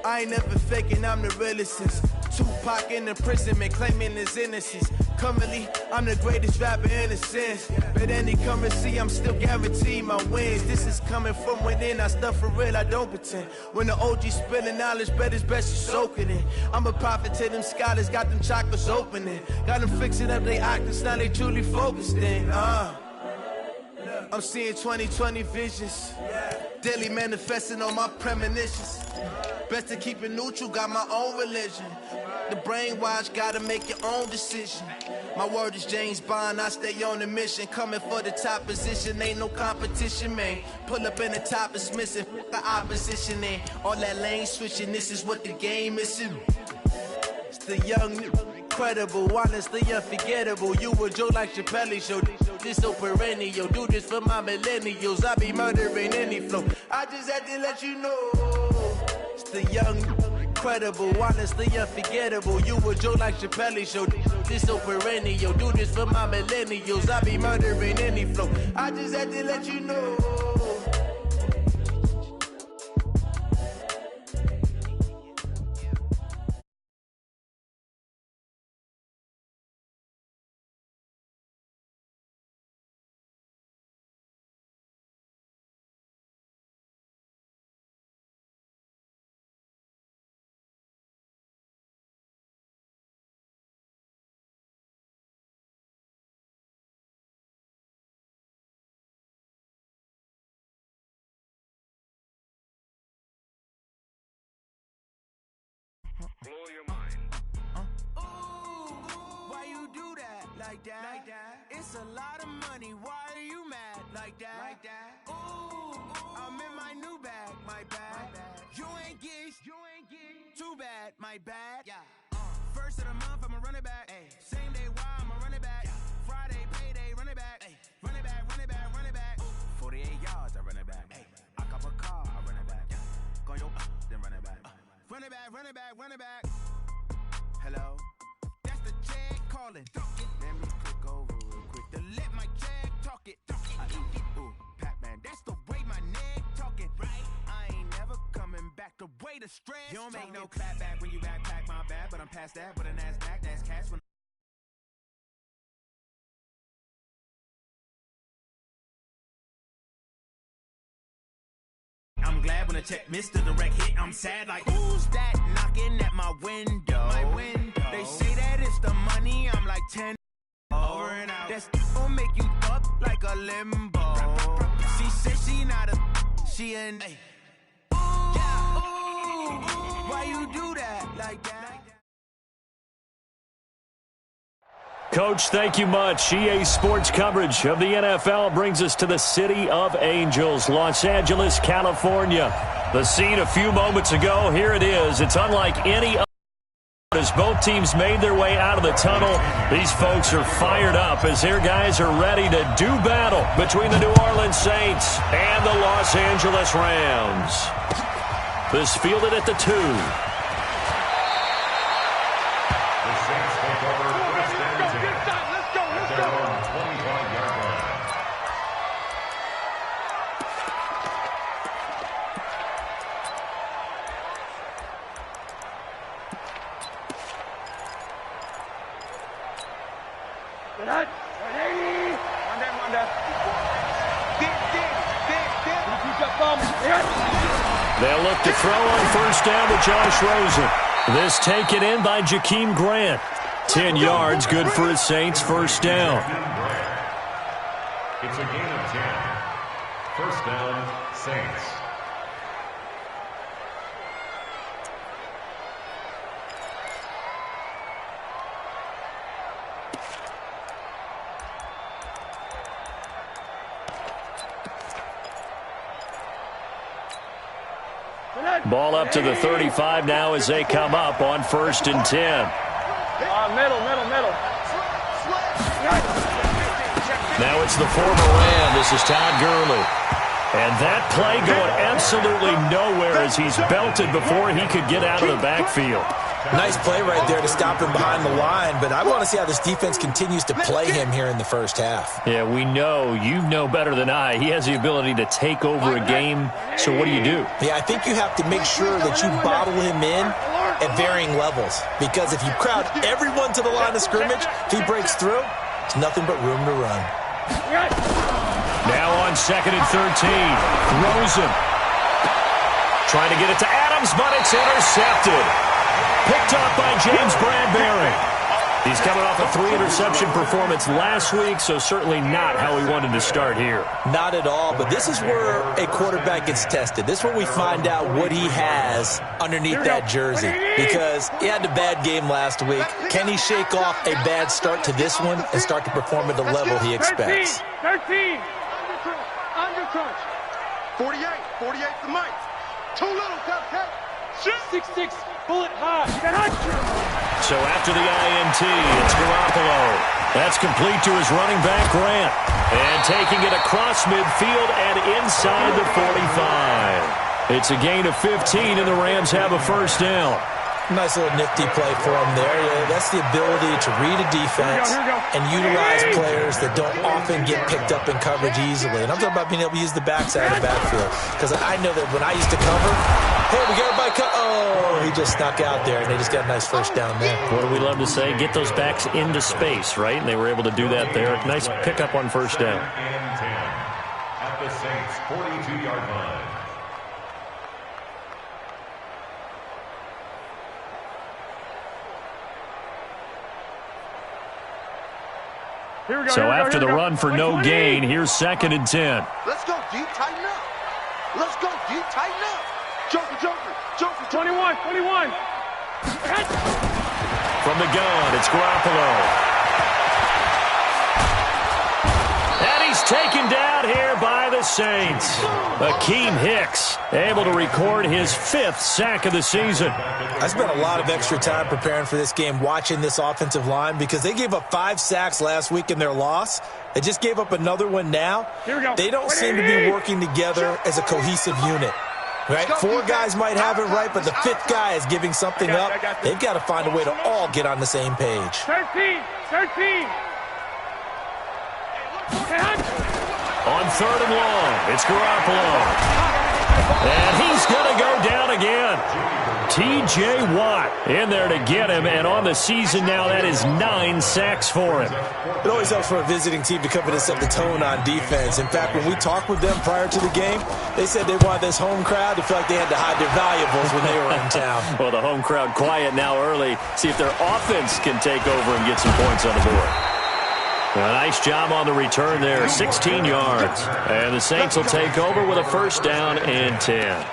I ain't never faking, I'm the realest since Tupac in imprisonment, claiming his innocence. Currently, I'm the greatest rapper in a sense. But any currency, I'm still guaranteed my wins. This is coming from within, I stuff for real, I don't pretend. When the OG spilling knowledge, bet it's best you soak it in. I'm a prophet to them scholars, got them chakras opening. Got them fixing up they octaves, now they truly focused in. I'm seeing 2020 visions. Daily manifesting on my premonitions. Best to keep it neutral, got my own religion. The brainwash, gotta make your own decision. My word is James Bond, I stay on the mission. Coming for the top position, ain't no competition, man. Pull up in the top is missing, the opposition in. All that lane switching, this is what the game is in. It's the young, incredible, honestly unforgettable. You a joke like Chappelle show. This so perennial, do this for my millennials. I be murdering any flow. I just had to let you know. It's the young, incredible, honestly unforgettable. You a joke like Chappelle show. This so perennial, do this for my millennials. I be murdering any flow. I just had to let you know. Blow your mind. Ooh, why you do that like that? Like that? It's a lot of money. Why are you mad like that? Like that? Ooh, I'm in my new bag, my bad. You ain't geeks, too bad, my bad. Yeah. First of the month, I'ma run it back. Ay. Same day, why I'ma run it back. Yeah. Friday, payday, run it back. Ay. Run it back, run it back, run it back. 48 yards, I run it back. Ay. I cop a car, I run it back. Yeah. Go yo, then run it back. Run it back, run it back, run it back. Hello? That's the check calling. Let me click over real quick to let my check talk it. I eat it. Ooh, Pac-Man, that's the way my neck talking. Right? I ain't never coming back the way the stress. You don't make no clap back when you backpack my bad, but I'm past that with a NASDAQ, that's cash when I'm glad when a check missed the direct hit. I'm sad like, who's that knocking at my window? My window. They say that it's the money. I'm like 10 over and out. That's gon' make you up like a limbo. She said she not a, she an. Ooh, yeah. Ooh, why you do that like that? Coach, thank you much. EA Sports coverage of the NFL brings us to the City of Angels, Los Angeles, California. The scene a few moments ago, here it is. It's unlike any other. As both teams made their way out of the tunnel, these folks are fired up as their guys are ready to do battle between the New Orleans Saints and the Los Angeles Rams. This fielded at the 2. They'll look to throw on first down to Josh Rosen. This taken in by Jakeem Grant. 10 yards, good for his Saints first down. It's a gain of 10. First down, Saints. Ball up to the 35 now as they come up on first and 10. Middle. Now it's the former Ram. This is Todd Gurley. And that play going absolutely nowhere as he's belted before he could get out of the backfield. Nice play right there to stop him behind the line, but I want to see how this defense continues to play him here in the first half. Yeah, we know. You know better than I. He has the ability to take over a game, so what do you do? Yeah, I think you have to make sure that you bottle him in at varying levels, because if you crowd everyone to the line of scrimmage, if he breaks through, there's nothing but room to run. Now on 2nd and 13, throws him. Trying to get it to Adams, but it's intercepted. Picked up by James Bradbury. He's coming off a 3-interception performance last week, so certainly not how he wanted to start here. Not at all, but this is where a quarterback gets tested. This is where we find out what he has underneath that jersey, because he had a bad game last week. Can he shake off a bad start to this one and start to perform at the level he expects? 13. Under crunch. 48 to Mike. Too little, Cupcake. 6-6. Bullet high. So after the INT, it's Garoppolo. That's complete to his running back, Grant. And taking it across midfield and inside the 45. It's a gain of 15, and the Rams have a first down. Nice little nifty play for him there. Yeah, that's the ability to read a defense and utilize players that don't often get picked up in coverage easily. And I'm talking about being able to use the backside of the backfield. Because I know that when I used to cover, hey, we got everybody oh, he just snuck out there, and they just got a nice first down there. What do we love to say? Get those backs into space, right? And they were able to do that there. Nice pickup on first down. At the Saints' 42-yard line. So after the run for no gain, here's 2nd and 10. Let's go deep, tighten up. Let's go deep, tighten up. Joker. 21. From the gun, it's Garoppolo. And he's taken down here by the Saints. Akeem Hicks able to record his 5th sack of the season. I spent a lot of extra time preparing for this game, watching this offensive line, because they gave up 5 sacks last week in their loss. They just gave up another one now. They don't seem to be working together as a cohesive unit. Right? 4 guys might have it right, but the 5th guy is giving something up. They've got to find a way to all get on the same page. 13. On 3rd and long, it's Garoppolo. And he's going to go down again. T.J. Watt in there to get him, and on the season now, that is 9 sacks for him. It always helps for a visiting team to come in and set the tone on defense. In fact, when we talked with them prior to the game, they said they wanted this home crowd to feel like they had to hide their valuables when they were in town. Well, the home crowd quiet now early. See if their offense can take over and get some points on the board. A nice job on the return there, 16 yards. And the Saints will take over with a first down and 10.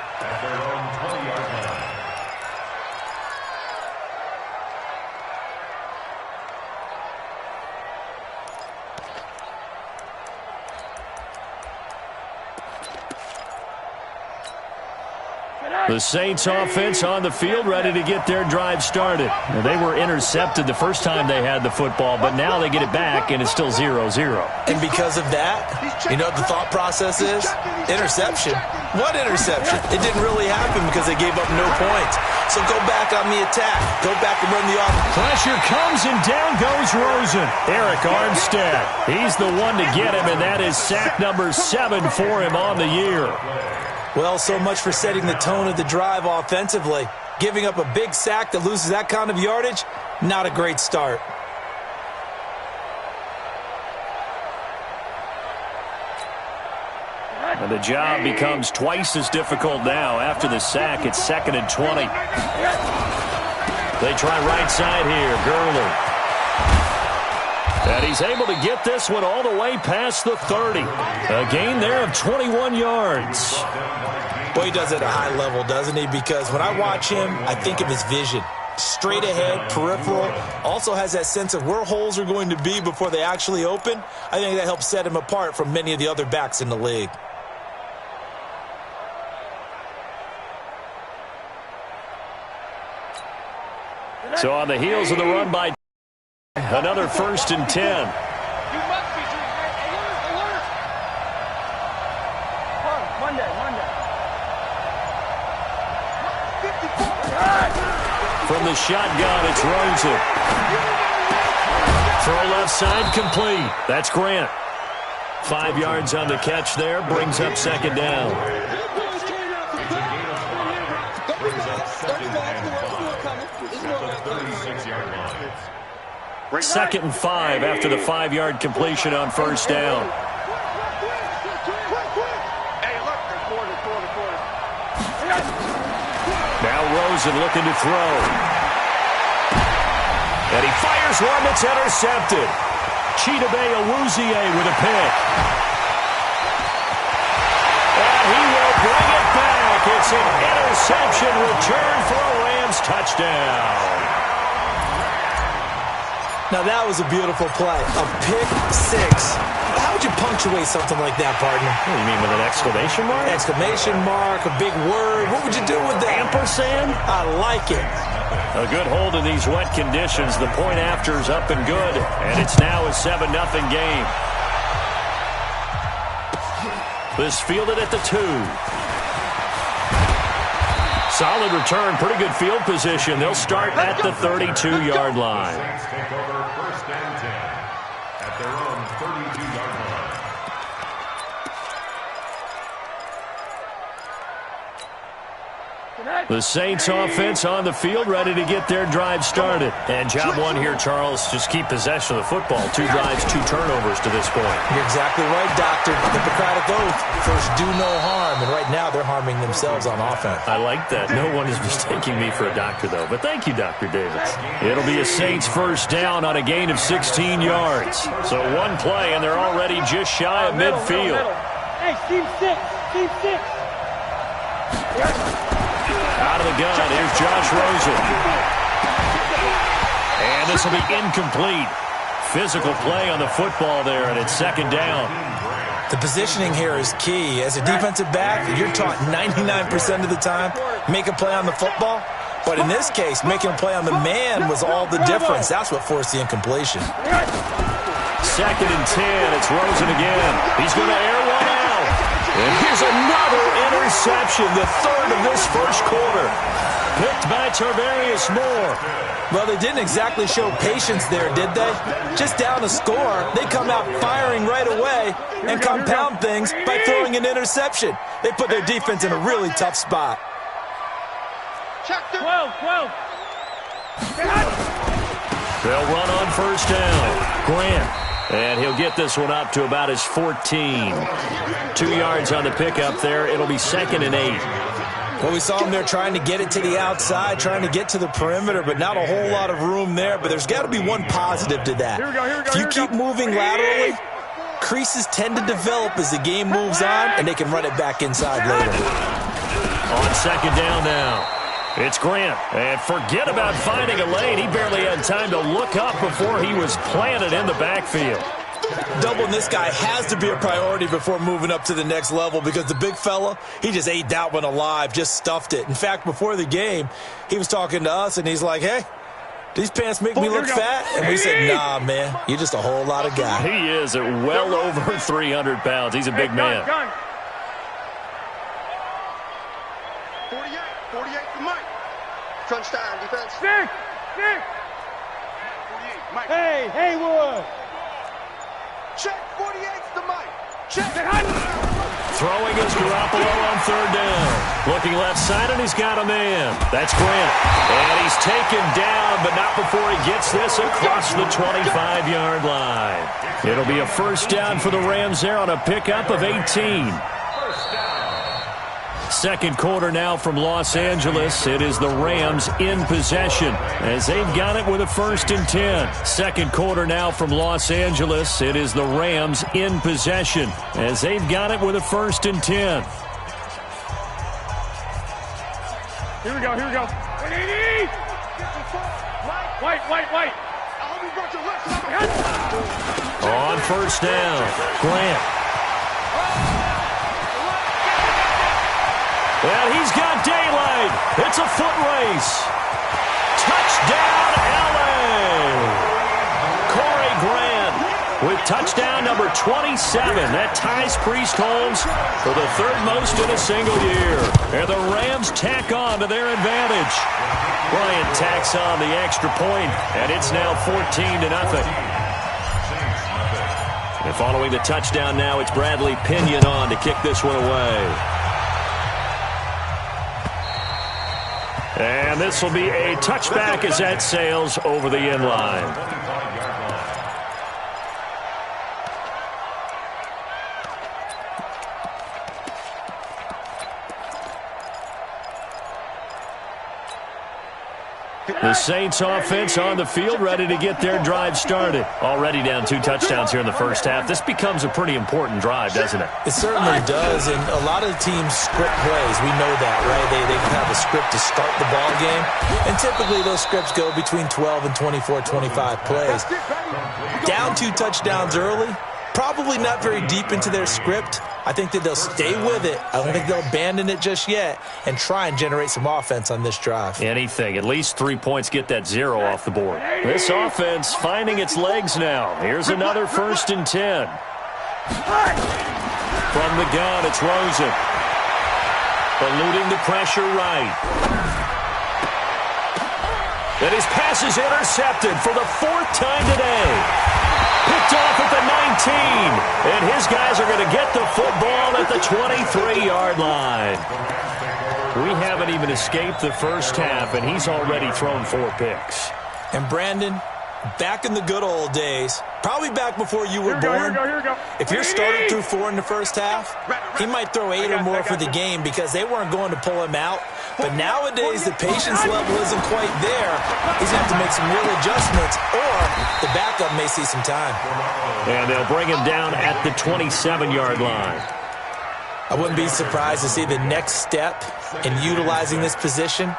The Saints offense on the field, ready to get their drive started. Now, they were intercepted the first time they had the football, but now they get it back, and it's still 0-0. And because of that, you know what the thought process is? Interception. What interception? It didn't really happen because they gave up no points. So go back on the attack. Go back and run the offense. Pressure comes, and down goes Rosen. Eric Armstead. He's the one to get him, and that is sack number 7 for him on the year. Well, so much for setting the tone of the drive offensively. Giving up a big sack that loses that kind of yardage, not a great start. And the job becomes twice as difficult now. After the sack, it's 2nd and 20. They try right side here, Gurley. And he's able to get this one all the way past the 30. A gain there of 21 yards. Well, he does it at a high level, doesn't he? Because when I watch him, I think of his vision. Straight ahead, peripheral. Also has that sense of where holes are going to be before they actually open. I think that helps set him apart from many of the other backs in the league. So on the heels of the run by another 1st and 10. From the shotgun, it's Rosen. Throw left side, complete. That's Grant. 5 yards on the catch there, brings up second down. Second and 5 after the 5-yard completion on first down. Now Rosen looking to throw. And he fires one that's intercepted. Chidobe Awuzie with a pick. And he will bring it back. It's an interception return for a Rams touchdown. Now that was a beautiful play. A pick six. How would you punctuate something like that, partner? What do you mean, with an exclamation mark? Exclamation mark, a big word. What would you do with that? Ampersand? I like it. A good hold in these wet conditions. The point after is up and good, and it's now a 7-0 game. This fielded at the 2. Solid return, pretty good field position. They'll start at the 32-yard line. Take over first and 10 at their own 32-yard line. The Saints offense on the field, ready to get their drive started. And job one here, Charles, just keep possession of the football. 2 drives, 2 turnovers to this point. You're exactly right, Doctor. Hippocratic oath. First, do no harm. And right now, they're harming themselves on offense. I like that. No one is mistaking me for a doctor, though. But thank you, Dr. Davis. It'll be a Saints first down on a gain of 16 yards. So one play, and they're already just shy of midfield. Hey, team 6. Team 6. Out of the gun, here's Josh Rosen. And this will be incomplete. Physical play on the football there, and it's second down. The positioning here is key. As a defensive back, you're taught 99% of the time, make a play on the football. But in this case, making a play on the man was all the difference. That's what forced the incompletion. Second and 10, it's Rosen again. He's going to air one out. And here's another interception, the third of this first quarter. Picked by Tarvarius Moore. Well, they didn't exactly show patience there, did they? Just down a score, they come out firing right away and compound things by throwing an interception. They put their defense in a really tough spot. 12. They'll run on first down. Grant. And he'll get this one up to about his 14. 2 yards on the pickup there. It'll be second and 8. Well, we saw him there trying to get it to the outside, trying to get to the perimeter, but not a whole lot of room there. But there's got to be one positive to that. If you keep moving laterally, creases tend to develop as the game moves on, and they can run it back inside later. On second down now. It's Grant, and forget about finding a lane. He barely had time to look up before he was planted in the backfield. Doubling this guy has to be a priority before moving up to the next level because the big fella, he just ate that one alive, just stuffed it. In fact, before the game, he was talking to us, and he's like, hey, these pants make me look fat? And we said, nah, man, you're just a whole lot of guy. He is at well over 300 pounds. He's a big man. 48 for Mike. Crunch time, defense. Stick. Mike. Hey, Haywood. Check. 48's to Mike. Check. Throwing is Garoppolo on third down. Looking left side, and he's got a man. That's Grant. And he's taken down, but not before he gets this across the 25-yard line. It'll be a first down for the Rams there on a pickup of 18. Second quarter now from Los Angeles. It is the Rams in possession as they've got it with a first and 10. Second quarter now from Los Angeles. It is the Rams in possession as they've got it with a first and 10. Here we go. 180. White. On first down, Grant. And he's got daylight. It's a foot race. Touchdown, L.A. Corey Grant with touchdown number 27. That ties Priest Holmes for the third most in a single year. And the Rams tack on to their advantage. Bryant tacks on the extra point, and it's now 14-0. And following the touchdown now, it's Bradley Pinion on to kick this one away. And this will be a touchback as that sails over the end line. The Saints offense on the field, ready to get their drive started. Already down 2 touchdowns here in the first half. This becomes a pretty important drive, doesn't it? It certainly does, and a lot of the teams script plays. We know that, right? They have a script to start the ball game, and typically those scripts go between 12 and 24, 25 plays. Down 2 touchdowns early, probably not very deep into their script. I think that they'll stay with it. I don't think they'll abandon it just yet and try and generate some offense on this drive. Anything. At least 3 points, get that 0 off the board. This offense finding its legs now. Here's another 1st and 10. From the gun, it's Rosen. Eluding the pressure right. And his pass is intercepted for the 4th time today. Picked off at the 19. And his guys are going to get the football at the 23-yard line. We haven't even escaped the first half, and he's already thrown 4 picks. And Brandon, back in the good old days, probably back before you were born, here we go. if your starter threw 4 in the first half, he might throw 8 or more for the game because they weren't going to pull him out. But nowadays, the patience level isn't quite there. He's going to have to make some real adjustments, or the backup may see some time. And they'll bring him down at the 27-yard line. I wouldn't be surprised to see the next step in utilizing this position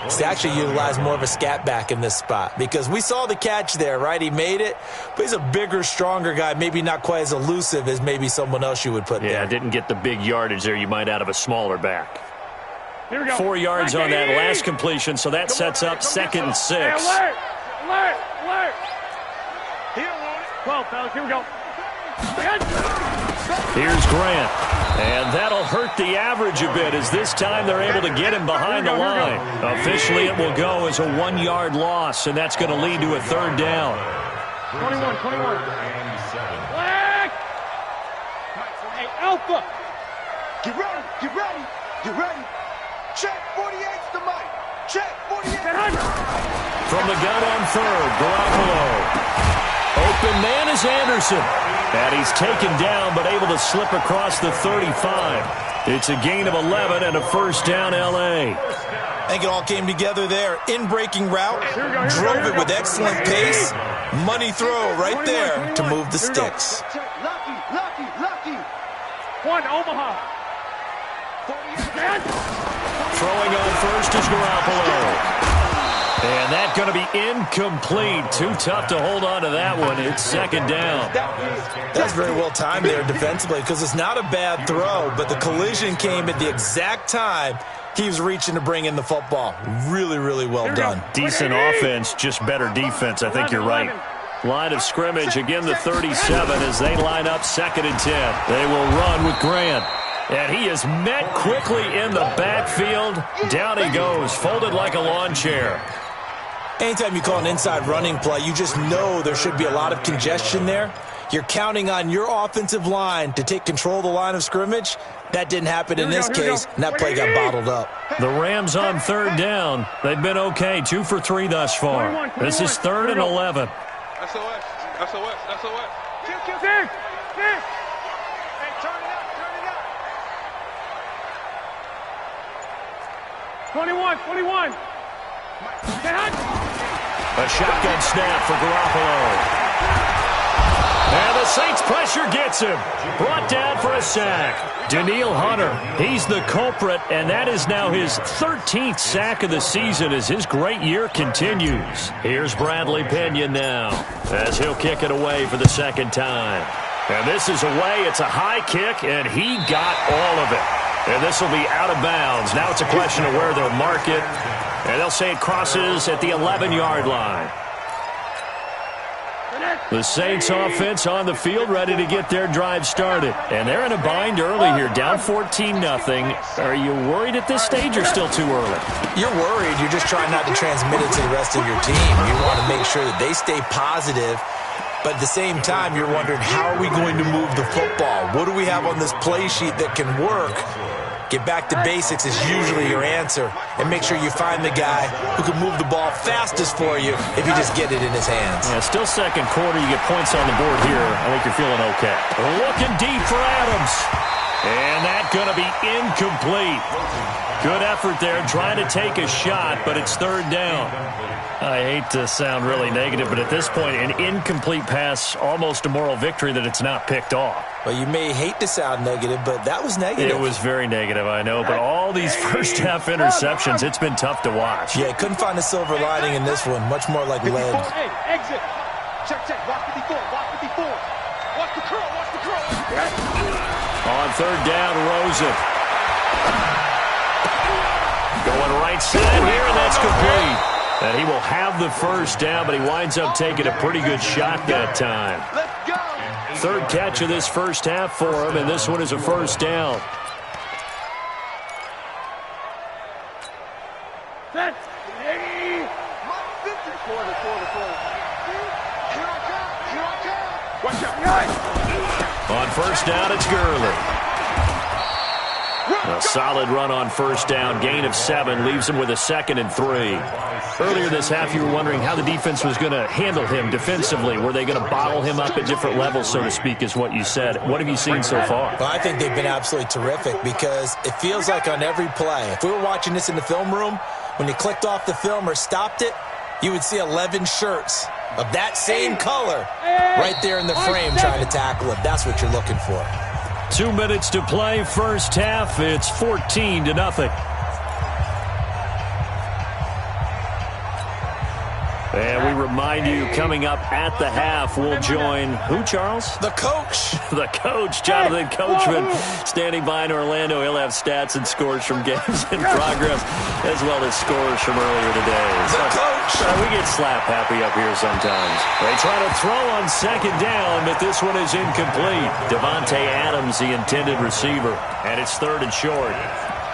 is to actually utilize more of a scat back in this spot. Because we saw the catch there, right? He made it, but he's a bigger, stronger guy, maybe not quite as elusive as maybe someone else you would put there. Yeah, didn't get the big yardage there you might out of a smaller back. Here we go. 4 yards on that last completion, so that sets up 2nd and 6. Alert! Alert! Alert! He don't want it. 12, fellas. Here we go. Here's Grant. And that'll hurt the average a bit as this time they're able to get him behind the line. Officially, it will go as a 1-yard loss, and that's going to lead to a 3rd down. 21. Black! Hey, Alpha! Get ready, get ready, get ready. Check 48's the mic. Check 48. From the gun on 3rd, Garoppolo. Open man is Anderson. And he's taken down but able to slip across the 35. It's a gain of 11 and a 1st down L.A. I think it all came together there. In-breaking route, drove it with excellent pace. Money throw right there to move the sticks. Lucky. 1, Omaha. Throwing on 1st is Garoppolo. And that's going to be incomplete. Too tough to hold on to that one. It's 2nd down. That's very well timed there defensively because it's not a bad throw, but the collision came at the exact time he was reaching to bring in the football. Really, really well done. Decent offense, just better defense. I think you're right. Line of scrimmage, again the 37 as they line up 2nd and 10. They will run with Grant. And he is met quickly in the backfield. Down he goes, folded like a lawn chair. Anytime you call an inside running play, you just know there should be a lot of congestion there. You're counting on your offensive line to take control of the line of scrimmage. That didn't happen in this case, and that play got bottled up. The Rams on 3rd down. They've been okay, 2 for 3 thus far. This is 3rd and 11. SOS. Kill. Hey, Turn it up. 21. A shotgun snap for Garoppolo. And the Saints pressure gets him. Brought down for a sack. Danielle Hunter, he's the culprit, and that is now his 13th sack of the season as his great year continues. Here's Bradley Pinion now as he'll kick it away for the 2nd time. And this is away. It's a high kick, and he got all of it. And this will be out of bounds. Now it's a question of where they'll mark it. And they'll say it crosses at the 11-yard line. The Saints offense on the field, ready to get their drive started. And they're in a bind early here, down 14-0. Are you worried at this stage or still too early? You're worried. You're just trying not to transmit it to the rest of your team. You want to make sure that they stay positive. But at the same time, you're wondering, how are we going to move the football? What do we have on this play sheet that can work? Get back to basics is usually your answer. And make sure you find the guy who can move the ball fastest for you if you just get it in his hands. Yeah, still second quarter. You get points on the board here. I think you're feeling okay. Looking deep for Adams. And that's going to be incomplete. Good effort there, trying to take a shot, but it's third down. I hate to sound really negative, but at this point, an incomplete pass, almost a moral victory that it's not picked off. Well, you may hate to sound negative, but that was negative. It was very negative, I know, but all these first-half interceptions, it's been tough to watch. Yeah, couldn't find a silver lining in this one, much more like lead. Hey, exit. Check, watch 54, watch 54. Watch the curl, watch the curl. On third down, Rosen. Going right side here, and that's complete. And he will have the first down, but he winds up taking a pretty good shot that time. Let's go. Third catch of this first half for him, and this one is a first down. Set. Watch out. On first down, it's Gurley. A solid run on first down. Gain of 7 leaves him with a 2nd and 3. Earlier this half, you were wondering how the defense was going to handle him defensively. Were they going to bottle him up at different levels, so to speak, is what you said. What have you seen so far? Well, I think they've been absolutely terrific because it feels like on every play, if we were watching this in the film room, when you clicked off the film or stopped it, you would see 11 shirts of that same color right there in the frame trying to tackle it. That's what you're looking for. 2 minutes to play, first half. It's 14-0. And we remind you, coming up at the half, we'll join who, Charles? The coach. The coach, Jonathan Coachman, standing by in Orlando. He'll have stats and scores from games in progress, as well as scores from earlier today. The coach. We get slap happy up here sometimes. They try to throw on second down, but this one is incomplete. Devontae Adams, the intended receiver, and it's third and short.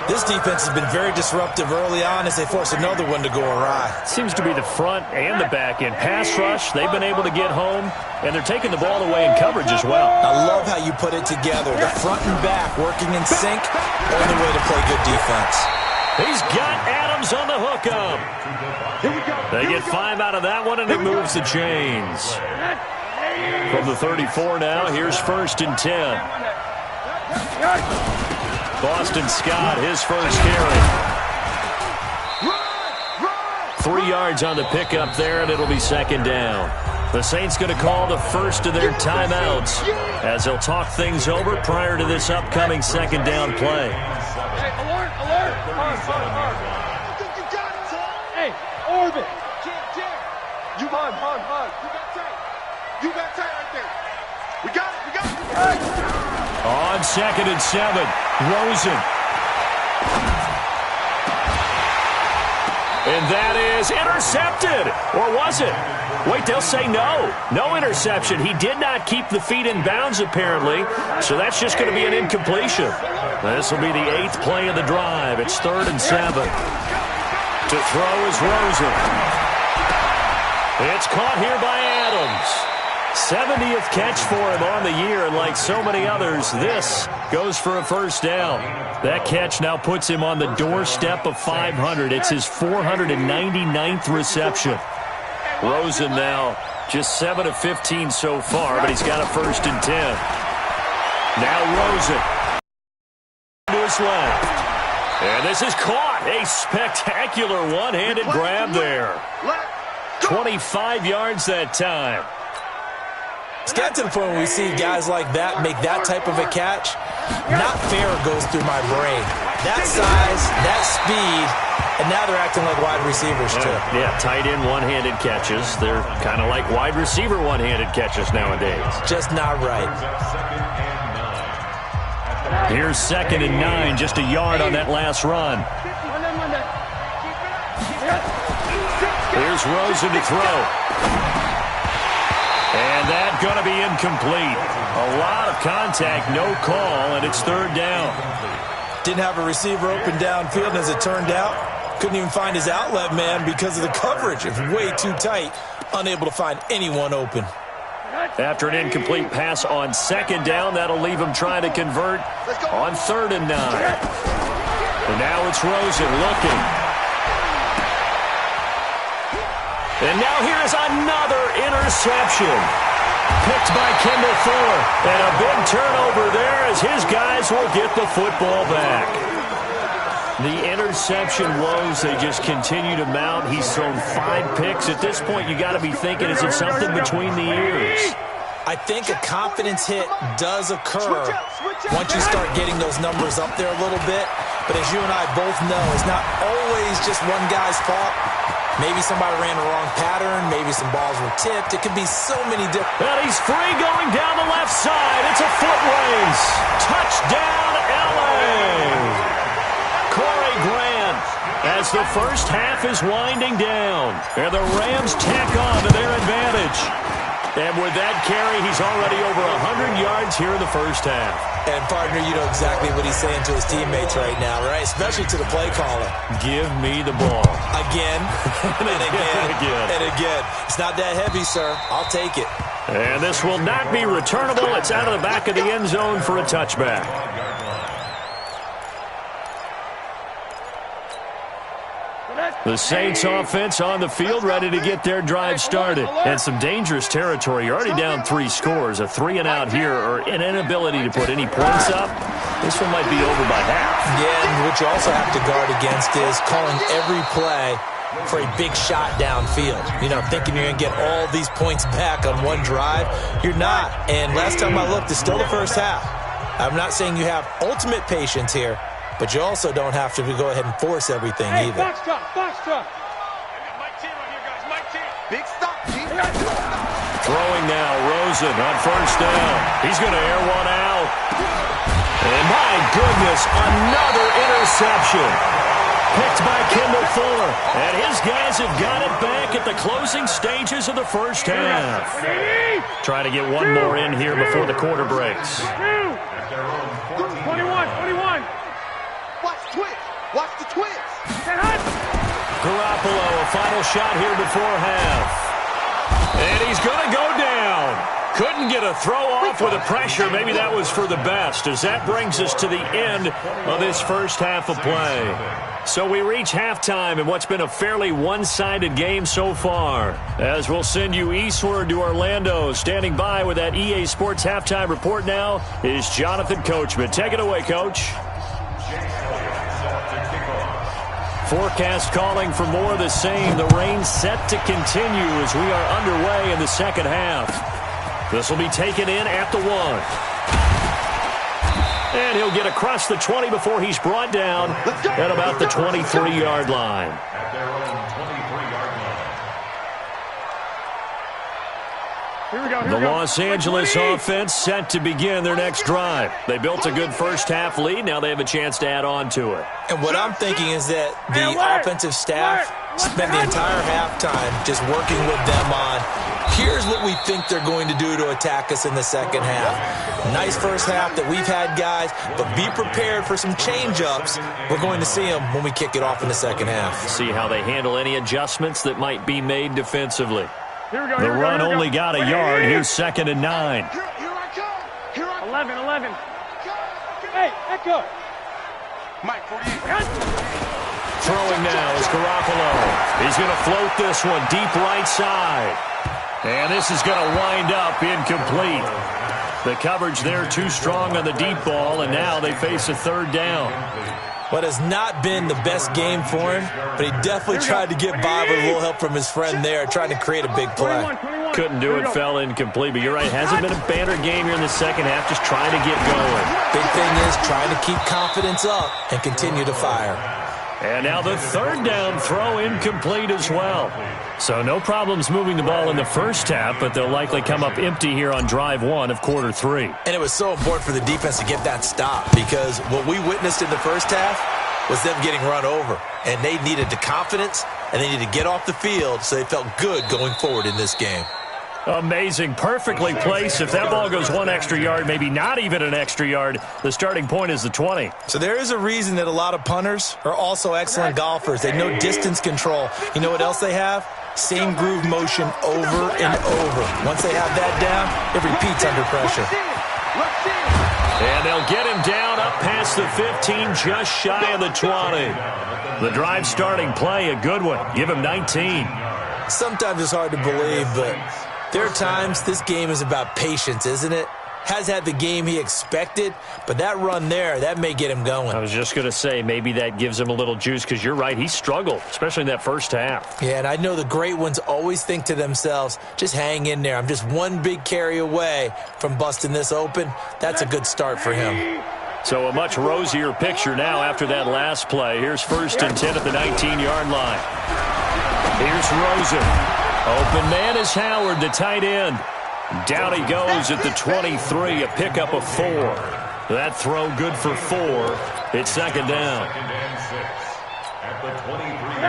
This defense has been very disruptive early on as they force another one to go awry. Seems to be the front and the back end. Pass rush, they've been able to get home, and they're taking the ball away in coverage as well. I love how you put it together. The front and back working in sync, only way to play good defense. He's got Adams on the hookup. They get 5 out of that one, and it moves the chains. From the 34 now, here's 1st and 10. Boston Scott, his first carry. 3 yards on the pickup there, and it'll be second down. The Saints going to call the first of their timeouts as they'll talk things over prior to this upcoming second down play. Hey, alert, alert. I think you got it, Tom. Hey, orbit. Jim. You hard. You got tight right there. We got it. On 2nd and 7, Rosen. And that is intercepted. Or was it? Wait, they'll say no. No interception. He did not keep the feet in bounds, apparently. So that's just going to be an incompletion. This will be the 8th play of the drive. It's 3rd and 7. To throw is Rosen. It's caught here by Adams. 70th catch for him on the year, and like so many others, this goes for a first down. That catch now puts him on the doorstep of 500. It's his 499th reception. Rosen now just 7 of 15 so far, but he's got a 1st and 10. Now Rosen to his left. And this is caught. A spectacular one-handed grab there. 25 yards that time. It's got to the point where we see guys like that make that type of a catch. Not fair goes through my brain. That size, that speed, and now they're acting like wide receivers too. Yeah, tight end one-handed catches. They're kind of like wide receiver one-handed catches nowadays. Just not right. Here's 2nd and 9, just a yard on that last run. Here's Rosen to throw. And that's going to be incomplete. A lot of contact, no call, and it's third down. Didn't have a receiver open downfield, and as it turned out, couldn't even find his outlet man because of the coverage. It was way too tight, unable to find anyone open. After an incomplete pass on second down, that'll leave him trying to convert on 3rd and 9. And now it's Rosen looking. And now here's another interception. Picked by Kendall Fuller. And a big turnover there as his guys will get the football back. The interception woes, they just continue to mount. He's thrown 5 picks. At this point, you got to be thinking, is it something between the ears? I think a confidence hit does occur once you start getting those numbers up there a little bit. But as you and I both know, it's not always just one guy's fault. Maybe somebody ran the wrong pattern. Maybe some balls were tipped. It could be so many different. And he's free going down the left side. It's a foot race. Touchdown, L.A. Corey Grant as the first half is winding down. And the Rams tack on to their advantage. And with that carry, he's already over 100 yards here in the first half. And, partner, you know exactly what he's saying to his teammates right now, right? Especially to the play caller. Give me the ball. Again, and again, and again. It's not that heavy, sir. I'll take it. And this will not be returnable. It's out of the back of the end zone for a touchback. The Saints offense on the field, ready to get their drive started. And some dangerous territory. You're already down 3 scores. A 3-and-out here, or an inability to put any points up. This one might be over by half. Yeah, and what you also have to guard against is calling every play for a big shot downfield. You know, thinking you're going to get all these points back on one drive. You're not. And last time I looked, it's still the first half. I'm not saying you have ultimate patience here, but you also don't have to go ahead and force everything either. Box truck. Big stop, G. Throwing now, Rosen on first down. He's going to air one out. And my goodness, another interception. Picked by Kendall Fuller. And his guys have got it back at the closing stages of the first half. Trying to get one more in here before the quarter breaks. 21. Watch the twist. Garoppolo, a final shot here before half. And he's going to go down. Couldn't get a throw off with the pressure. Maybe that was for the best, as that brings us to the end of this first half of play. So we reach halftime in what's been a fairly one-sided game so far. As we'll send you eastward to Orlando. Standing by with that EA Sports halftime report now is Jonathan Coachman. Take it away, Coach. Forecast calling for more of the same. The rain set to continue as we are underway in the second half. This will be taken in at the 1. And he'll get across the 20 before he's brought down at about the 23-yard line. The Los Angeles offense set to begin their next drive. They built a good first half lead. Now they have a chance to add on to it. And what I'm thinking is that the offensive staff spent the entire halftime just working with them on, here's what we think they're going to do to attack us in the second half. Nice first half that we've had, guys, but be prepared for some change-ups. We're going to see them when we kick it off in the second half. See how they handle any adjustments that might be made defensively. The run only got a yard. Here's 2nd and 9. Here I come. 11. Hey, Echo. Mike, 48. Throwing now is Garoppolo. He's going to float this one deep right side. And this is going to wind up incomplete. The coverage there too strong on the deep ball, and now they face a 3rd down. What has not been the best game for him, but he definitely tried to get by with a little help from his friend there, trying to create a big play. Couldn't do it, fell incomplete, but you're right, hasn't been a banner game here in the second half, just trying to get going. Big thing is trying to keep confidence up and continue to fire. And now the 3rd down throw incomplete as well. So no problems moving the ball in the first half, but they'll likely come up empty here on drive 1 of quarter 3. And it was so important for the defense to get that stop, because what we witnessed in the first half was them getting run over. And they needed the confidence, and they needed to get off the field so they felt good going forward in this game. Amazing. Perfectly placed. If that ball goes 1 extra yard, maybe not even an extra yard, the starting point is the 20. So there is a reason that a lot of punters are also excellent golfers. They know distance control. You know what else they have? Same groove motion over and over. Once they have that down, it repeats under pressure. And they'll get him down up past the 15, just shy of the 20. The drive starting play, a good one. Give him 19. Sometimes it's hard to believe, but there are times this game is about patience, isn't it? Has had the game he expected, but that run there, that may get him going. I was just going to say, maybe that gives him a little juice, because you're right, he struggled, especially in that first half. Yeah, and I know the great ones always think to themselves, just hang in there. I'm just one big carry away from busting this open. That's a good start for him. So a much rosier picture now after that last play. Here's 1st and 10 at the 19-yard line. Here's Rosen. Open man is Howard, the tight end. Down he goes at the 23, a pickup of 4. That throw good for 4. It's 2nd down.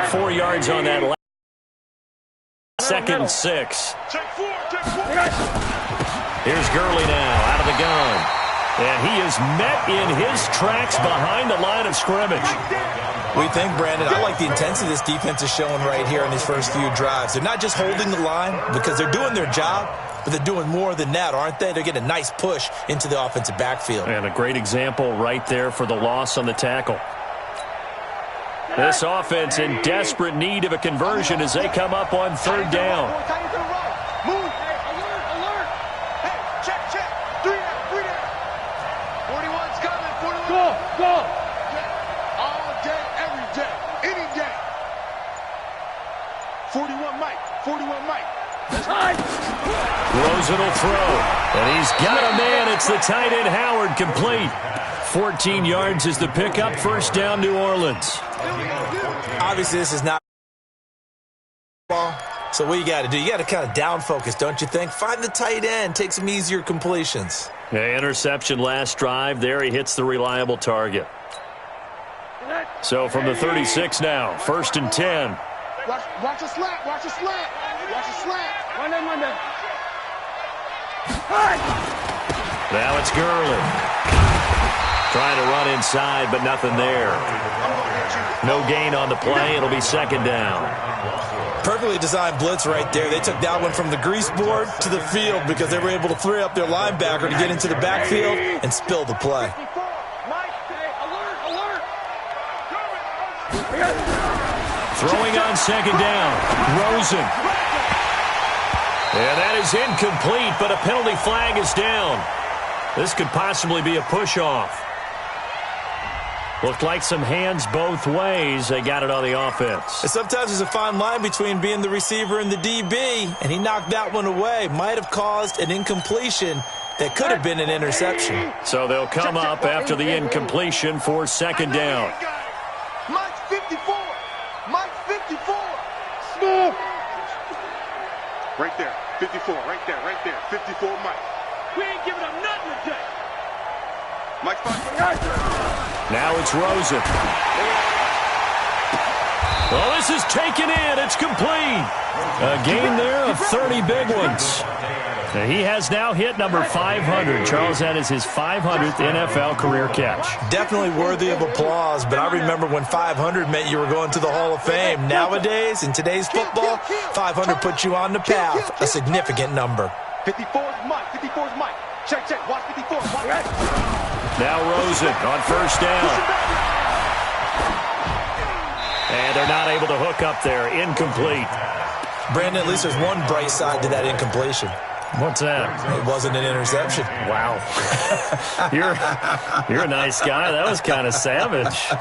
4 yards on that last. 2nd and 6. Here's Gurley now out of the gun. And he is met in his tracks behind the line of scrimmage. We think, Brandon, I like the intensity this defense is showing right here in these first few drives. They're not just holding the line because they're doing their job, but they're doing more than that, aren't they? They're getting a nice push into the offensive backfield. And a great example right there for the loss on the tackle. This offense in desperate need of a conversion as they come up on 3rd down. Move. Alert. Hey, check. 3 down. 41's coming. 41. Go. All day, every day, any day. 41 Mike. Rosen will throw. And he's got a man. It's the tight end Howard, complete. 14 yards is the pickup. 1st down, New Orleans. Obviously, this is not ball. So what you got to do? You got to kind of down focus, don't you think? Find the tight end. Take some easier completions. Yeah, interception last drive. There he hits the reliable target. So from the 36 now, 1st and 10. Watch a slant. Monday. Now it's Gurley. Trying to run inside, but nothing there. No gain on the play. It'll be 2nd down. Perfectly designed blitz right there. They took that one from the grease board to the field because they were able to free up their linebacker to get into the backfield and spill the play. Throwing on 2nd down. Rosen. And that is incomplete, but a penalty flag is down. This could possibly be a push-off. Looked like some hands both ways. They got it on the offense. And sometimes there's a fine line between being the receiver and the DB, and he knocked that one away. Might have caused an incompletion that could have been an interception. So they'll come up after the incompletion for 2nd down. Mike's 54. Move. Right there. 54. Right there. 54 Mike. We ain't giving up nothing today. Mike's fine. Now it's Rosen. Well, this is taken in. It's complete. A gain there of 30 big ones. Now, he has now hit number 500. Charles, that is his 500th NFL career catch. Definitely worthy of applause, but I remember when 500 meant you were going to the Hall of Fame. Nowadays, in today's football, 500 puts you on the path, a significant number. 54's Mike. Check. Watch 54. Mike. Now Rosen on 1st down. And they're not able to hook up there. Incomplete. Brandon, at least there's one bright side to that incompletion. What's that? It wasn't an interception. Wow. You're a nice guy. That was kind of savage.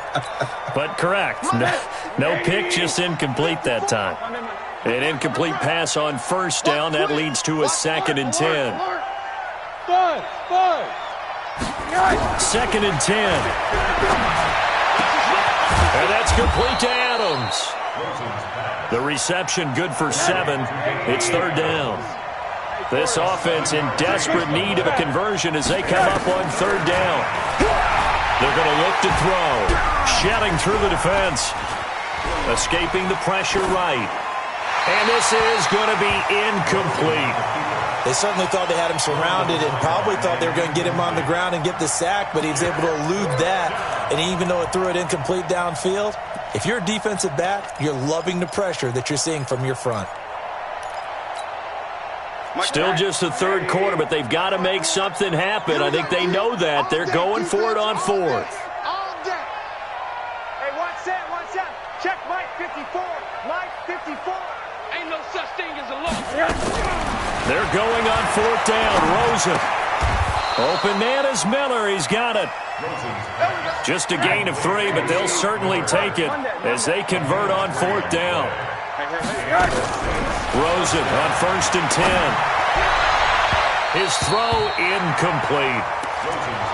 But correct. No pick, just incomplete that time. An incomplete pass on 1st down. That leads to a 2nd and 10. 2nd and 10. And that's complete to Adams. The reception good for 7. It's 3rd down. This offense in desperate need of a conversion as they come up on 3rd down. They're going to look to throw. Shedding through the defense. Escaping the pressure right. And this is going to be incomplete. They certainly thought they had him surrounded and probably thought they were going to get him on the ground and get the sack, but he was able to elude that. And even though it threw it incomplete downfield, if you're a defensive back, you're loving the pressure that you're seeing from your front. Still just the third quarter, but they've got to make something happen. I think they know that. They're going for it on fourth. Hey, watch that. Check Mike 54. Mike 54. Ain't no such thing as a loss. They're going on fourth down. Rosen. Open man is Miller. He's got it. Just a gain of 3, but they'll certainly take it as they convert on fourth down. Rosen on 1st and 10. His throw incomplete.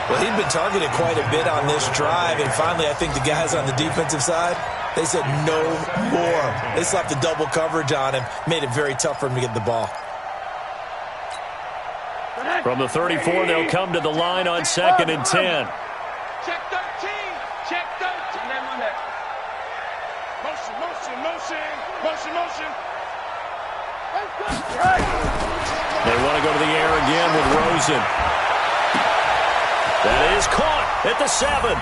Well, he'd been targeted quite a bit on this drive, and finally I think the guys on the defensive side, they said no more. They slapped the double coverage on him, made it very tough for him to get the ball. From the 34, they'll come to the line on 2nd and 10. Check 13. Check 13. Motion. They want to go to the air again with Rosen. That is caught at the 7.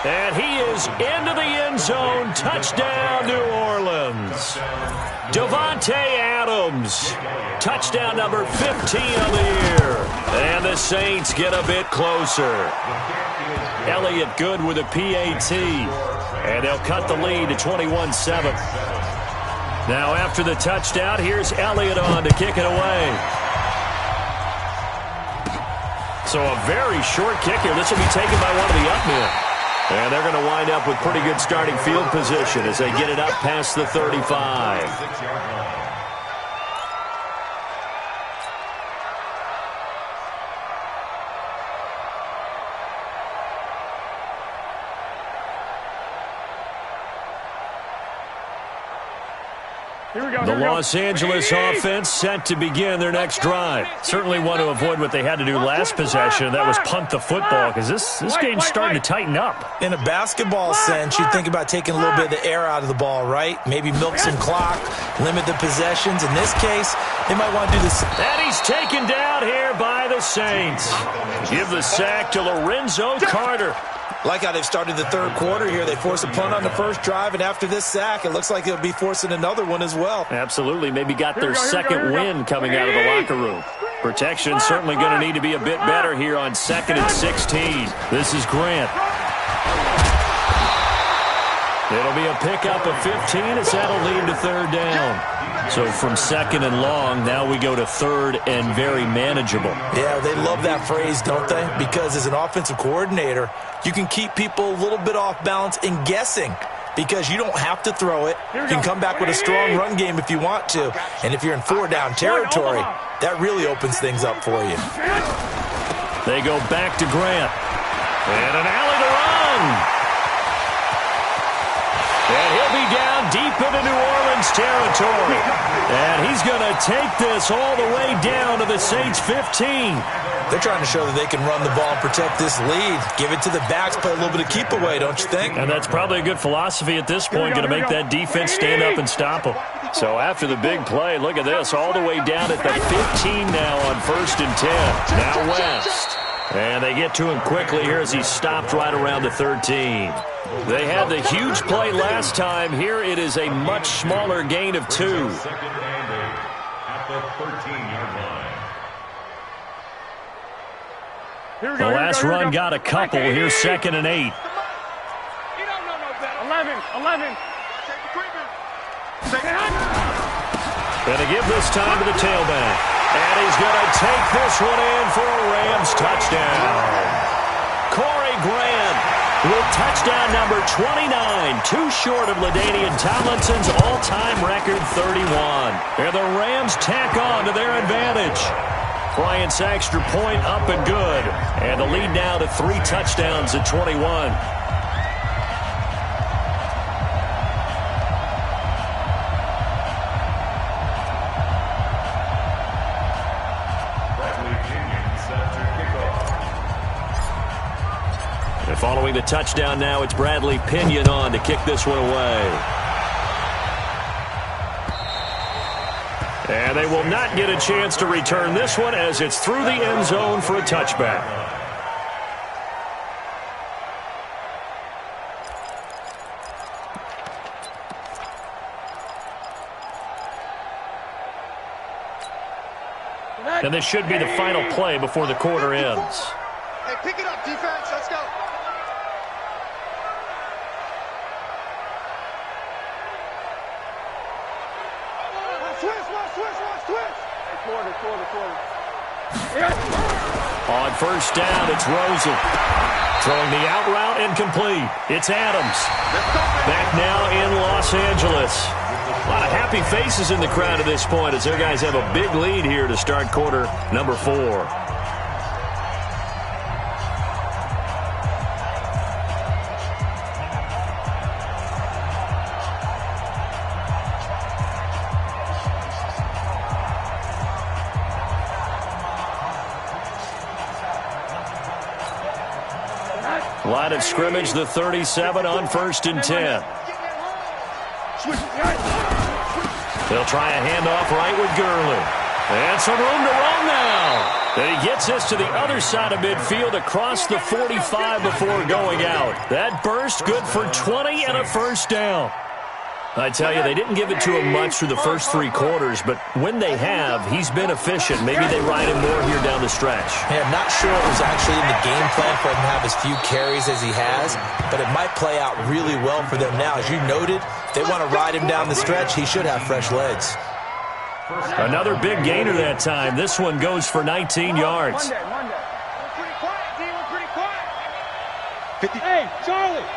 And he is into the end zone. Touchdown, New Orleans. Davante Adams. Touchdown number 15 of the year. And the Saints get a bit closer. Elliott good with a PAT. And they'll cut the lead to 21-7. Now after the touchdown, here's Elliott on to kick it away. So a very short kick here. This will be taken by one of the up men. And they're going to wind up with pretty good starting field position as they get it up past the 35. The Los Angeles offense set to begin their next drive. Certainly want to avoid what they had to do last possession. That was punt the football, because this game's starting to tighten up. In a basketball sense, you think about taking a little bit of the air out of the ball, right? Maybe milk some clock, limit the possessions. In this case, they might want to do this. And he's taken down here by the Saints. Give the sack to Lorenzo Carter. Like how they've started the third quarter here. They force a punt on the first drive, and after this sack, it looks like they'll be forcing another one as well. Absolutely. Maybe got their second win coming out of the locker room. Protection certainly going to need to be a bit better here on 2nd and 16. This is Grant. It'll be a pickup of 15 as that'll lead to third down. So from 2nd and long, now we go to 3rd and very manageable. Yeah, they love that phrase, don't they? Because as an offensive coordinator, you can keep people a little bit off balance and guessing because you don't have to throw it. You can come back with a strong run game if you want to. And if you're in 4-down territory, that really opens things up for you. They go back to Grant. And an alley to run. And he'll be down deep into New Orleans territory. And he's going to take this all the way down to the Saints' 15. They're trying to show that they can run the ball and protect this lead. Give it to the backs, play a little bit of keep away, don't you think? And that's probably a good philosophy at this point, going to make that defense stand up and stop them. So after the big play, look at this, all the way down at the 15 now on 1st and 10. Now West. And they get to him quickly here as he stopped right around the 13. They had the huge play last time. Here it is a much smaller gain of 2. The last run got a couple. Here's 2nd and 8. 11. Going to give this time to the tailback. And he's going to take this one in for a Rams touchdown. Corey Grant with touchdown number 29, too short of LaDainian Tomlinson's all-time record 31. And the Rams tack on to their advantage. Bryant's extra point up and good. And the lead now to 3 touchdowns at 21. And following the touchdown now, it's Bradley Pinion on to kick this one away. And they will not get a chance to return this one as it's through the end zone for a touchback. And this should be the final play before the quarter ends. Hey, pick it up, defense. Let's go. On first down, it's Rosen. Throwing the out route incomplete. It's Adams. Back now in Los Angeles. A lot of happy faces in the crowd at this point as their guys have a big lead here to start quarter number 4. Line of scrimmage, the 37 on 1st and 10. They'll try a handoff right with Gurley. And some room to run now. And he gets this to the other side of midfield across the 45 before going out. That burst good for 20 and a first down. I tell you, they didn't give it to him much through the first 3 quarters, but when they have, he's been efficient. Maybe they ride him more here down the stretch. Yeah, I'm not sure it was actually in the game plan for him to have as few carries as he has, but it might play out really well for them now. As you noted, if they want to ride him down the stretch, he should have fresh legs. Another big gainer that time. This one goes for 19 yards. Monday. We're pretty quiet, D. We're pretty quiet. 50. Hey, Charlie.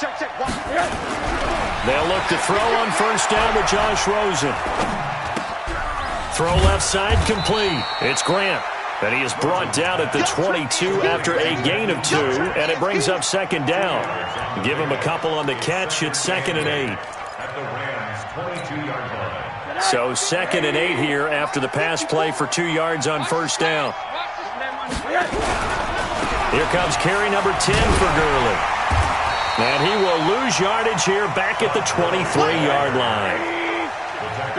Check. They'll look to throw on first down to Josh Rosen. Throw left side complete. It's Grant. And he is brought down at the 22 after a gain of 2, and it brings up second down. Give him a couple on the catch. It's 2nd and 8. At the Rams' 22-yard line. So 2nd and 8 here after the pass play for 2 yards on first down. Here comes carry number 10 for Gurley. And he will lose yardage here back at the 23-yard line.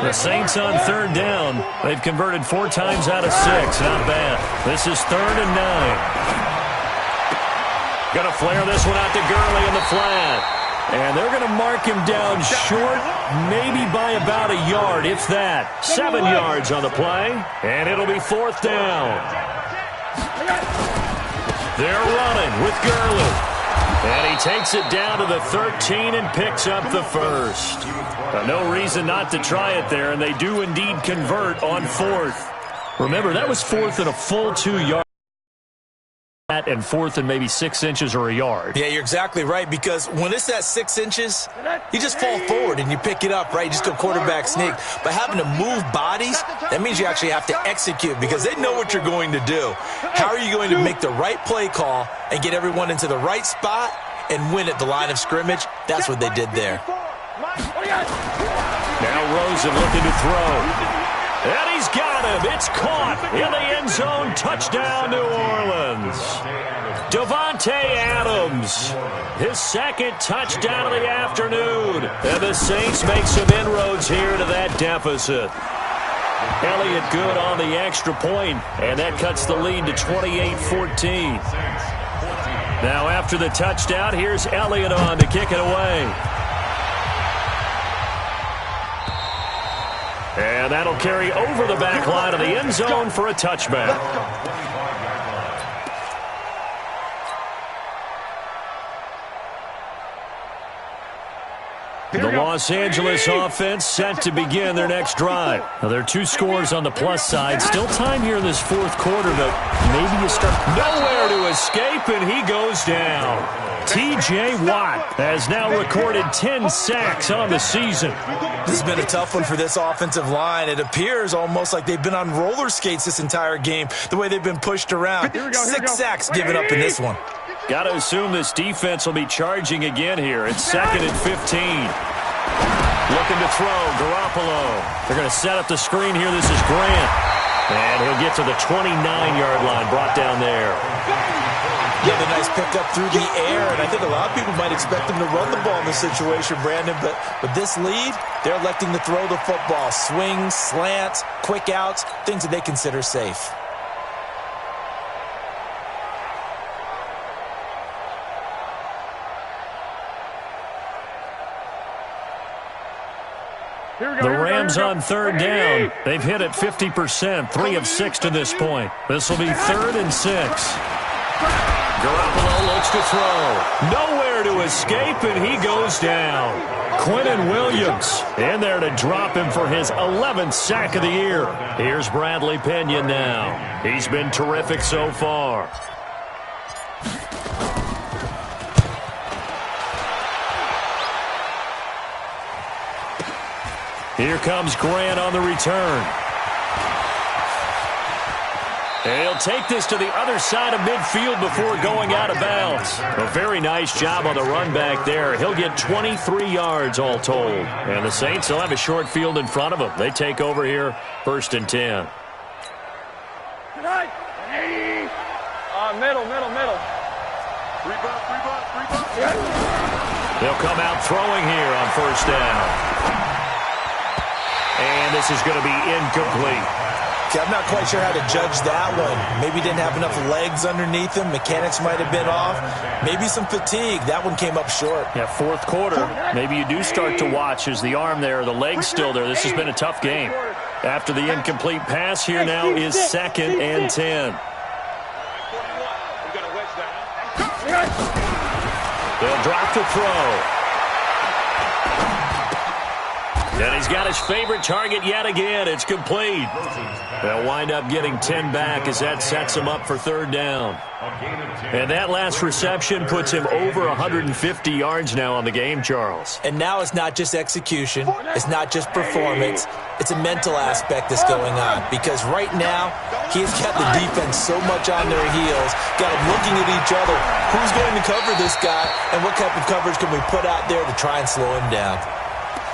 The Saints on 3rd down. They've converted 4 times out of 6. Not bad. This is 3rd and 9. Going to flare this one out to Gurley in the flat. And they're going to mark him down short, maybe by about a yard, if that. 7 yards on the play. And it'll be 4th down. They're running with Gurley. And he takes it down to the 13 and picks up the first. No reason not to try it there, and they do indeed convert on 4th. Remember, that was 4th and a full 2 yards. And 4th and maybe 6 inches or a yard. Yeah, you're exactly right, because when it's at 6 inches, you just fall forward and you pick it up, right? You just go quarterback sneak. But having to move bodies, that means you actually have to execute because they know what you're going to do. How are you going to make the right play call and get everyone into the right spot and win at the line of scrimmage? That's what they did there. Now Rosen looking to throw. And he's got him. It's caught in the end zone. Touchdown, New Orleans. Davante Adams, his 2nd touchdown of the afternoon. And the Saints make some inroads here to that deficit. Elliott good on the extra point, and that cuts the lead to 28-14. Now after the touchdown, here's Elliott on to kick it away. And that'll carry over the back line of the end zone for a touchback. The Los Angeles offense set to begin their next drive. Now, there are 2 scores on the plus side. Still time here in this 4th quarter, but maybe you start nowhere to escape, and he goes down. T.J. Watt has now recorded 10 sacks on the season. This has been a tough one for this offensive line. It appears almost like they've been on roller skates this entire game, the way they've been pushed around. 6 sacks given up in this one. Got to assume this defense will be charging again here. It's 2nd and 15. Looking to throw, Garoppolo. They're going to set up the screen here. This is Grant. And he'll get to the 29-yard line, brought down there. Another nice pickup through the air, and I think a lot of people might expect him to run the ball in this situation, Brandon, but with this lead, they're electing to throw the football. Swings, slants, quick outs, things that they consider safe. The Rams on third down. They've hit it 50%, 3 of 6 to this point. This will be 3rd and 6. Garoppolo looks to throw. Nowhere to escape, and he goes down. Quinnen Williams in there to drop him for his 11th sack of the year. Here's Bradley Pinion now. He's been terrific so far. Here comes Grant on the return. And he'll take this to the other side of midfield before going out of bounds. A very nice job on the run back there. He'll get 23 yards all told. And the Saints will have a short field in front of them. They take over here, 1st and 10. Middle. Three bucks. They'll come out throwing here on 1st down. And this is going to be incomplete. I'm not quite sure how to judge that one. Maybe didn't have enough legs underneath him. Mechanics might have been off. Maybe some fatigue. That one came up short. Yeah, 4th quarter. Maybe you do start to watch as the arm there, the leg's still there. This has been a tough game. After the incomplete pass, here now is 2nd and 10. They'll drop to throw. And he's got his favorite target yet again. It's complete. They'll wind up getting 10 back as that sets him up for 3rd down. And that last reception puts him over 150 yards now on the game, Charles. And now it's not just execution. It's not just performance. It's a mental aspect that's going on. Because right now, he's got the defense so much on their heels, got them looking at each other. Who's going to cover this guy, and what type of coverage can we put out there to try and slow him down?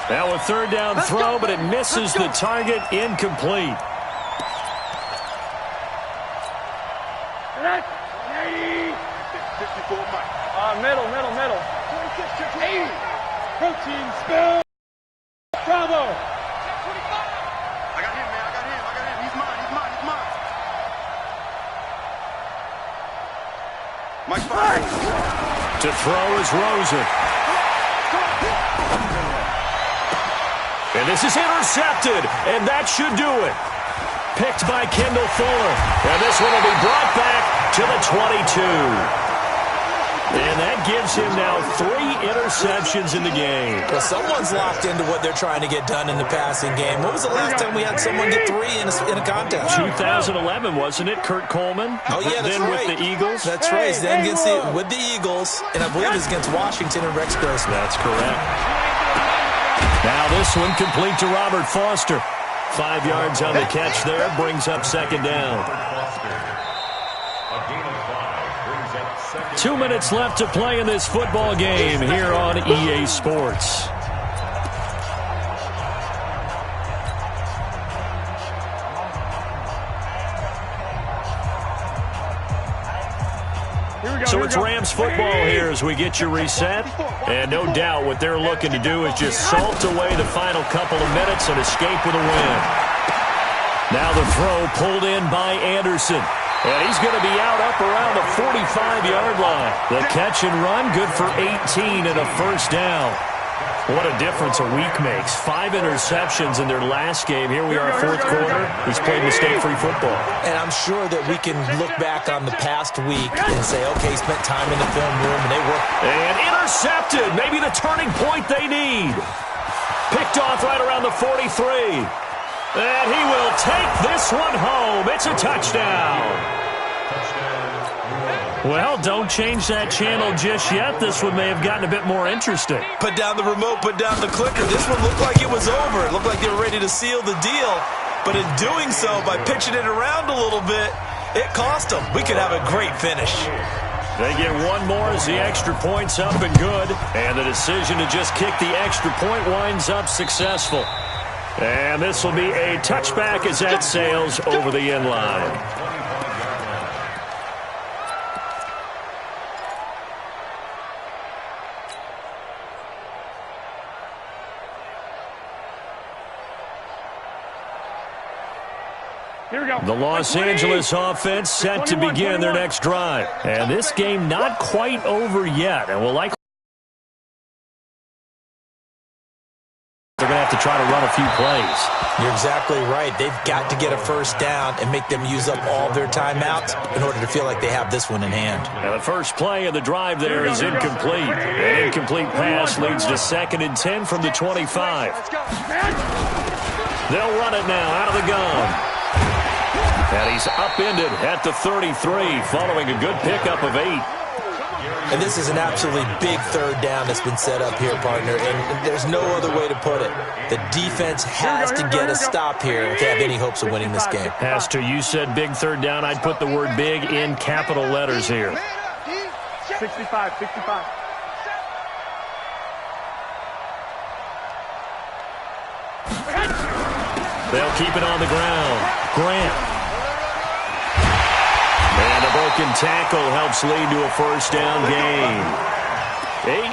Now a 3rd down throw, but it misses the target, incomplete. Middle. 80. Protein spill. Bravo. I got him, man. He's mine. Mike Fox. To throw is Rosen. And this is intercepted, and that should do it. Picked by Kendall Fuller. And this one will be brought back to the 22. And that gives him now 3 interceptions in the game. Well, someone's locked into what they're trying to get done in the passing game. When was the last time we had someone get 3 in a contest? 2011, wasn't it? Kurt Coleman? Oh, yeah, that's then right. With the Eagles? That's right. Then with the Eagles, and I believe it's against Washington and Rex Grossman. That's correct. Now this one complete to Robert Foster. 5 yards on the catch there. Brings up 2nd down. 2 minutes left to play in this football game here on EA Sports. So it's Rams football here as we get you reset. And no doubt what they're looking to do is just salt away the final couple of minutes and escape with a win. Now the throw pulled in by Anderson. And he's going to be out up around the 45-yard line. The catch and run good for 18 and a 1st down. What a difference a week makes. 5 interceptions in their last game. Here we are, 4th quarter. He's played mistake-free football. And I'm sure that we can look back on the past week and say, okay, he spent time in the film room, and they worked. And intercepted. Maybe the turning point they need. Picked off right around the 43. And he will take this one home. It's a touchdown. Well, don't change that channel just yet. This one may have gotten a bit more interesting. Put down the remote, put down the clicker. This one looked like it was over. It looked like they were ready to seal the deal. But in doing so, by pitching it around a little bit, it cost them. We could have a great finish. They get one more as the extra point's up and good. And the decision to just kick the extra point winds up successful. And this will be a touchback as that sails over the end line. Here we go. The Los Angeles offense set to begin their next drive. And this game not quite over yet. And will likely they're going to have to try to run a few plays. You're exactly right. They've got to get a first down and make them use up all their timeouts in order to feel like they have this one in hand. And the first play of the drive there is incomplete. An incomplete pass leads to 2nd and 10 from the 25. They'll run it now out of the gun. And he's upended at the 33 following a good pickup of 8. And this is an absolutely big third down that's been set up here, partner, and there's no other way to put it. The defense has to get a stop here if they have any hopes of winning this game. Pastor, you said big third down. I'd put the word big in capital letters here. 65. They'll keep it on the ground. Grant. And a broken tackle helps lead to a first down gain.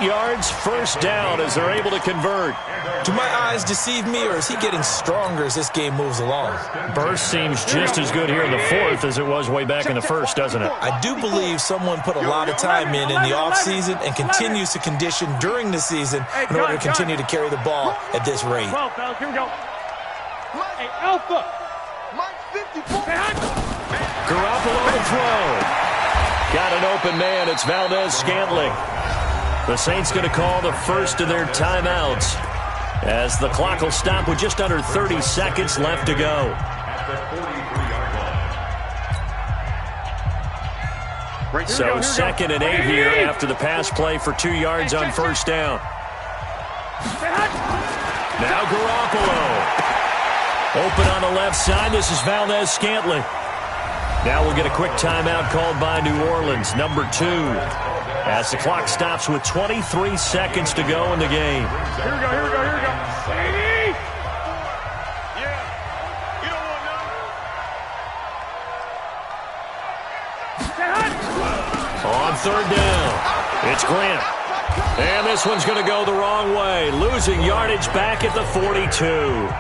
8 yards, first down as they're able to convert. Do my eyes deceive me, or is he getting stronger as this game moves along? Burst seems just as good here in the fourth as it was way back in the first, doesn't it? I do believe someone put a lot of time in the offseason and continues to condition during the season in order to continue to carry the ball at this rate. 12, fellas, here we go. Hey, Alpha. Mike 54. Garoppolo to throw. Got an open man. It's Valdez-Scantling. The Saints going to call the first of their timeouts as the clock will stop with just under 30 seconds left to go. So 2nd and 8 here after the pass play for 2 yards on first down. Now Garoppolo. Open on the left side. This is Valdez-Scantling. Now we'll get a quick timeout called by New Orleans, number 2. As the clock stops with 23 seconds to go in the game. Here we go. Sadie! Yeah. You don't want none. On third down, it's Grant. And this one's going to go the wrong way, losing yardage back at the 42.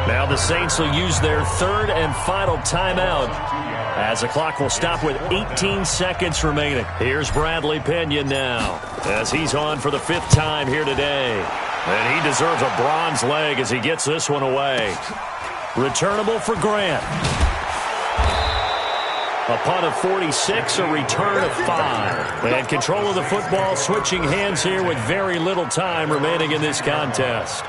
Now the Saints will use their third and final timeout as the clock will stop with 18 seconds remaining. Here's Bradley Pena now as he's on for the 5th time here today. And he deserves a bronze leg as he gets this one away. Returnable for Grant. A punt of 46, a return of 5. And control of the football switching hands here with very little time remaining in this contest.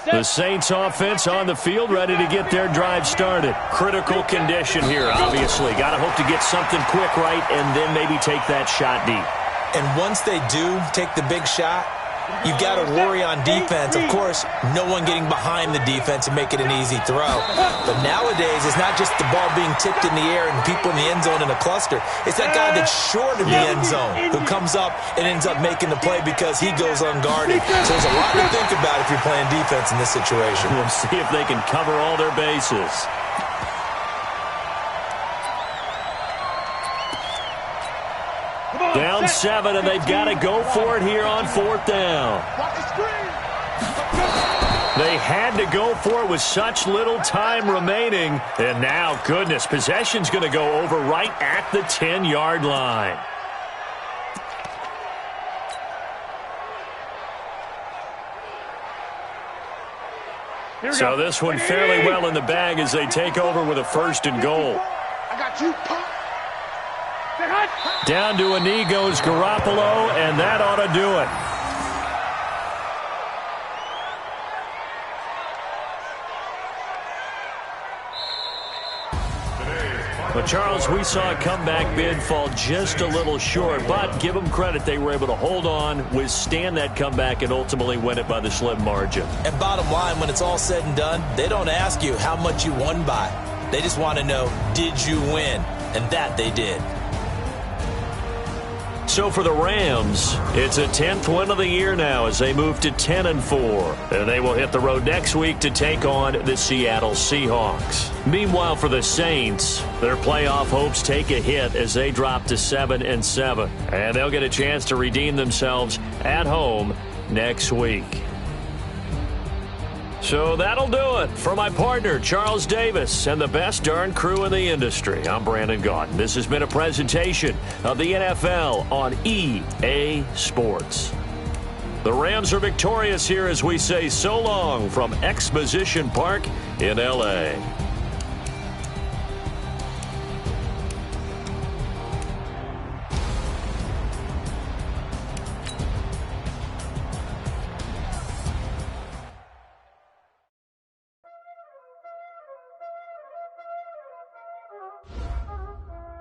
The Saints offense on the field, ready to get their drive started. Critical condition here, obviously. Got to hope to get something quick right and then maybe take that shot deep. And once they do take the big shot, you've got to worry on defense. Of course, no one getting behind the defense and make it an easy throw. But nowadays, it's not just the ball being tipped in the air and people in the end zone in a cluster. It's that guy that's short of the end zone who comes up and ends up making the play because he goes unguarded. So there's a lot to think about if you're playing defense in this situation. We'll see if they can cover all their bases. Down 7, and they've got to go for it here on 4th down. They had to go for it with such little time remaining. And now, goodness, possession's going to go over right at the 10-yard line. So this one fairly well in the bag as they take over with a 1st and goal. I got you, punk. Down to a knee goes Garoppolo, and that ought to do it. But, Charles, we saw a comeback bid fall just a little short, but give them credit, they were able to hold on, withstand that comeback, and ultimately win it by the slim margin. And bottom line, when it's all said and done, they don't ask you how much you won by. They just want to know, did you win? And that they did. So for the Rams, it's a 10th win of the year now as they move to 10-4. And they will hit the road next week to take on the Seattle Seahawks. Meanwhile, for the Saints, their playoff hopes take a hit as they drop to 7-7. And they'll get a chance to redeem themselves at home next week. So that'll do it for my partner, Charles Davis, and the best darn crew in the industry. I'm Brandon Gaudin. This has been a presentation of the NFL on EA Sports. The Rams are victorious here as we say so long from Exposition Park in L.A.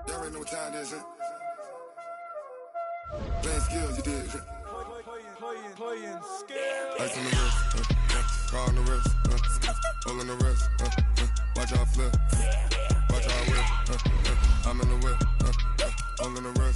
Y'all already know what time it is, huh? Playing skills, you did, huh? Playing skills. Ice on the wrist, car on the wrist, hole in the wrist, watch out flip, watch out whip, I'm in the whip, hole in the wrist.